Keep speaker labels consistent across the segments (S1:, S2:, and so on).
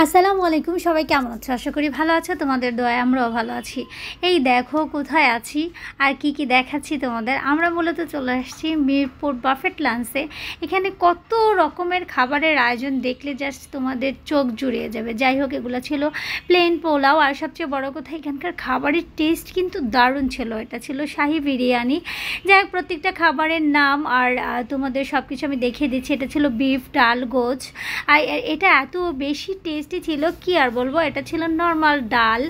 S1: আসসালামু আলাইকুম, সবাই কেমন আছো? আশা করি ভালো আছো। তোমাদের দোয়ায় আমরাও ভালো আছি। এই দেখো কোথায় আছি আর কি কি দেখাচ্ছি তোমাদের। আমরা মূলত চলে আসছি মিরপুর বাফেট লাঞ্চে। এখানে কত রকমের খাবারের আয়োজন দেখলে জাস্ট তোমাদের চোখ জুড়িয়ে যাবে। যাই হোক, এগুলো ছিল প্লেন পোলাও, আর সবচেয়ে বড় কথা এখানকার খাবারের টেস্ট কিন্তু দারুণ ছিল। এটা ছিল শাহি বিরিয়ানি। যাই হোক, প্রত্যেকটা খাবারের নাম আর তোমাদের সব কিছু আমি দেখিয়ে দিচ্ছি। এটা ছিল বিফ, ডাল, গোছ। আর এটা এত বেশি টেস্টি ছিল কি আর বলবো। এটা ছিল নর্মাল ডাল,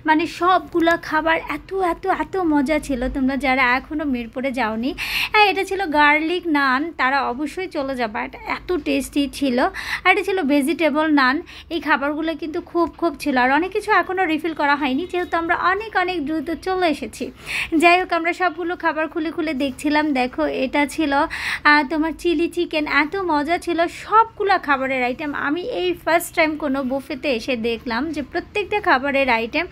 S1: মানে সবগুলো খাবার এত এত এত মজা ছিল। তোমরা যারা এখনও মিরপুরে যাওনি, হ্যাঁ, এটা ছিল গার্লিক নান, তারা অবশ্যই চলে যাবে। এটা এত টেস্টি ছিল। আর এটা ছিল ভেজিটেবল নান। এই খাবারগুলো কিন্তু খুব খুব ছিল। আর অনেক কিছু এখনও রিফিল করা হয়নি, যেহেতু আমরা অনেক অনেক দ্রুত চলে এসেছি। যাই হোক, আমরা সবগুলো খাবার খুলে খুলে দেখছিলাম। দেখো, এটা ছিল তোমার চিলি চিকেন, এত মজা ছিল সবগুলো খাবারের আইটেম। আমি এই ফার্স্ট টাইম কোনো বুফেতে এসে দেখলাম যে প্রত্যেকটা খাবারের আইটেম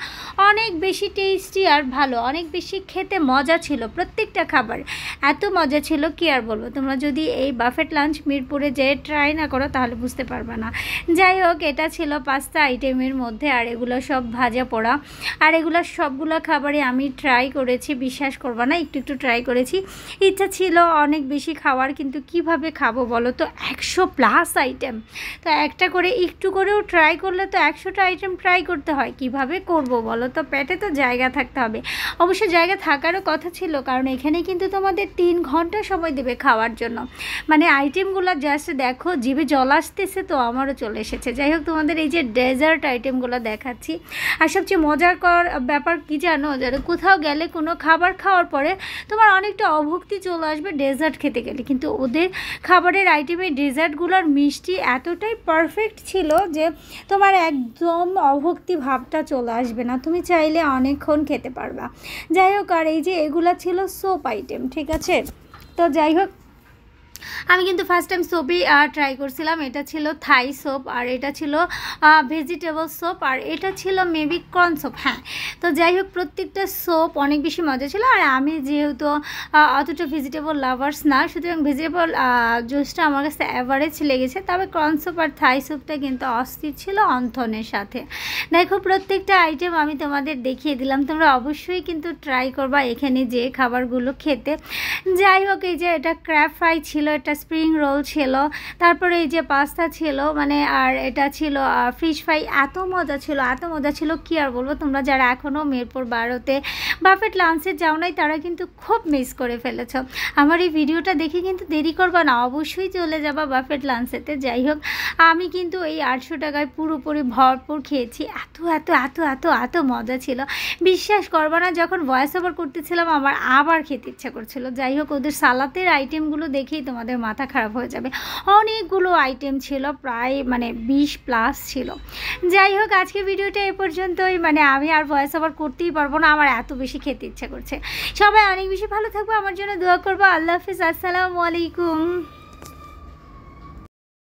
S1: অনেক বেশি টেস্টি আর ভালো, অনেক বেশি খেতে মজা ছিল। প্রত্যেকটা খাবার এত মজা ছিল কি আর বলবো। তোমরা যদি এই বাফেট লাঞ্চ মিরপুরে যেয়ে ট্রাই না করো তাহলে বুঝতে পারবে না। যাই হোক, এটা ছিল 5টা আইটেমের মধ্যে, আর এগুলো সব ভাজা পোড়া। আর এগুলো সবগুলো খাবারই আমি ট্রাই করেছি, বিশ্বাস করবো না, একটু একটু ট্রাই করেছি। ইচ্ছা ছিল অনেক বেশি খাওয়ার, কিন্তু কিভাবে খাবো বলো তো, 100+ আইটেম। তো একটা করে একটু করেও ট্রাই করলে তো 100টা আইটেম ট্রাই করতে হয়। কিভাবে করব বলো তো, পেটে তো জায়গা থাকতে হবে। অবশ্য জায়গা থাকারও কথা ছিল, কারণ এখানে কিন্তু তোমাদের 3 ঘন্টা সময় দেবে খাওয়ার জন্য। মানে আইটেমগুলো জাস্ট দেখো, জিভে জল আসতেছে, তো আমারও চলে এসেছে। যাই হোক, তোমাদের এই যে ডেজার্ট আইটেমগুলো দেখাচ্ছি। আর সবচেয়ে মজার ব্যাপার কি জানো, যে কোথাও গেলে কোনো খাবার খাওয়ার পরে তোমার অনেকটা অভক্তি চলে আসবে ডেজার্ট খেতে গেলে, কিন্তু ওদের খাবারের আইটেমের ডেজার্টগুলোর মিষ্টি এতটাই পারফেক্ট ছিল যে তোমার একদম অভক্তি ভাবটা চলে আসবে না, তুমি চাইলে অনেকক্ষণ খেতে পারবা। যাই হোক, আর এই যে এগুলা ছিল সোপ আইটেম, ঠিক আছে। তো যাই হোক, আমি কিন্তু ফার্স্ট টাইম সোপই ট্রাই করছিলাম। এটা ছিল থাই সোপ, আর এটা ছিল ভেজিটেবল সোপ, আর এটা ছিল মেবি কর্ন সোপ। হ্যাঁ, তো যাই হোক, প্রত্যেকটা সোপ অনেক বেশি মজা ছিল। আর আমি যেহেতু অতটা ভেজিটেবল লাভার্স না, সুতরাং ভেজিটেবল জুসটা আমার কাছে অ্যাভারেজ লেগেছে। তবে কর্ন সোপ আর থাই সোপটা কিন্তু অস্থির ছিল অন্থনের সাথে। দেখো, প্রত্যেকটা আইটেম আমি তোমাদের দেখিয়ে দিলাম, তোমরা অবশ্যই কিন্তু ট্রাই করবা এখানে যে খাবারগুলো খেতে। যাই হোক, এই যে এটা ক্র্যাব ফ্রাই ছিল, এটা স্প্রিং রোল ছিল, তারপরে এই যে পাস্তা ছিল, মানে আর এটা ছিল ফিশ ফ্রাই। এত মজা ছিল, এত মজা ছিল কি আর বলবো। তোমরা যারা এখনও মিরপুর 12তে বাফেট লাঞ্চে যাও নাই, তারা কিন্তু খুব মিস করে ফেলেছ। আমার এই ভিডিওটা দেখে কিন্তু দেরি করবা না, অবশ্যই চলে যাবা বাফেট লাঞ্চেতে। যাই হোক, আমি কিন্তু এই 800 টাকায় পুরোপুরি ভরপুর খেয়েছি। এত এত এত এত এত মজা ছিল, বিশ্বাস করবা না, যখন ভয়েস ওভার করতেছিলাম আমার আবার খেতে ইচ্ছা করছিল। যাই হোক, ওদের সালাতের আইটেমগুলো দেখেই তোমাদের মাথা খারাপ হয়ে যাবে। অনেকগুলো আইটেম ছিল, প্রায় মানে 20+ ছিল। যাই হোক, আজকে ভিডিওটা এ পর্যন্তই। মানে আমি আর ভয়েস ওভার করতেই পারবো না, আমার এত বেশি খেতে ইচ্ছা করছে। সবাই অনেক বেশি ভালো থাকবো, আমার জন্য দোয়া করবো। আল্লাহ হাফিজ, আসসালামু আলাইকুম।